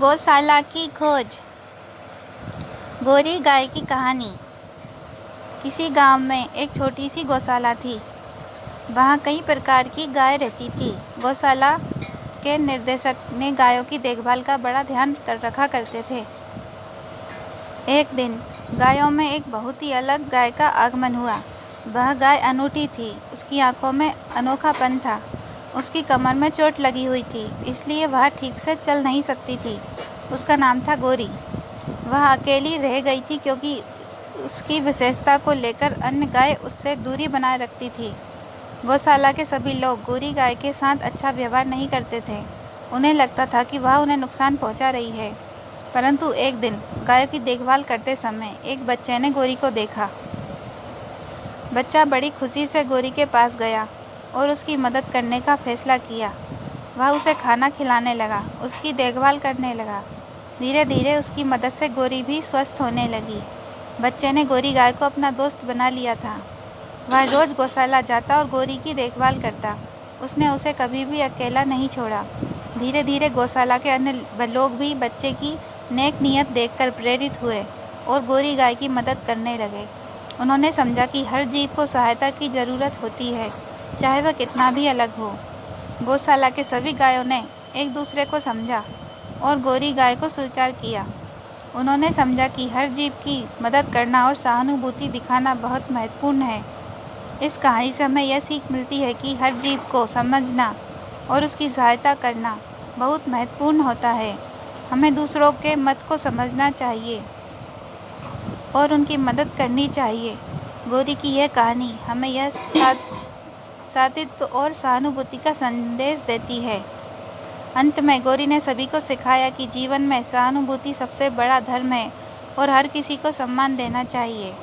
गौशाला की खोज। गोरी गाय की कहानी। किसी गांव में एक छोटी सी गौशाला थी। वहां कई प्रकार की गाय रहती थी। गौशाला के निर्देशक ने गायों की देखभाल का बड़ा ध्यान रखा करते थे। एक दिन गायों में एक बहुत ही अलग गाय का आगमन हुआ। वह गाय अनूठी थी। उसकी आंखों में अनोखापन था। उसकी कमर में चोट लगी हुई थी, इसलिए वह ठीक से चल नहीं सकती थी। उसका नाम था गोरी। वह अकेली रह गई थी क्योंकि उसकी विशेषता को लेकर अन्य गाय उससे दूरी बनाए रखती थी। गौशाला के सभी लोग गोरी गाय के साथ अच्छा व्यवहार नहीं करते थे। उन्हें लगता था कि वह उन्हें नुकसान पहुंचा रही है। परंतु एक दिन गायों की देखभाल करते समय एक बच्चे ने गोरी को देखा। बच्चा बड़ी खुशी से गोरी के पास गया और उसकी मदद करने का फैसला किया। वह उसे खाना खिलाने लगा, उसकी देखभाल करने लगा। धीरे धीरे उसकी मदद से गोरी भी स्वस्थ होने लगी। बच्चे ने गोरी गाय को अपना दोस्त बना लिया था। वह रोज गौशाला जाता और गोरी की देखभाल करता। उसने उसे कभी भी अकेला नहीं छोड़ा। धीरे धीरे गौशाला के अन्य लोग भी बच्चे की नेक नीयत देखकर प्रेरित हुए और गोरी गाय की मदद करने लगे। उन्होंने समझा कि हर जीव को सहायता की ज़रूरत होती है, चाहे वह कितना भी अलग हो। गौशाला के सभी गायों ने एक दूसरे को समझा और गोरी गाय को स्वीकार किया। उन्होंने समझा कि हर जीव की मदद करना और सहानुभूति दिखाना बहुत महत्वपूर्ण है। इस कहानी से हमें यह सीख मिलती है कि हर जीव को समझना और उसकी सहायता करना बहुत महत्वपूर्ण होता है। हमें दूसरों के मत को समझना चाहिए और उनकी मदद करनी चाहिए। गोरी की यह कहानी हमें यह साथित्व और सहानुभूति का संदेश देती है। अंत में गोरी ने सभी को सिखाया कि जीवन में सहानुभूति सबसे बड़ा धर्म है और हर किसी को सम्मान देना चाहिए।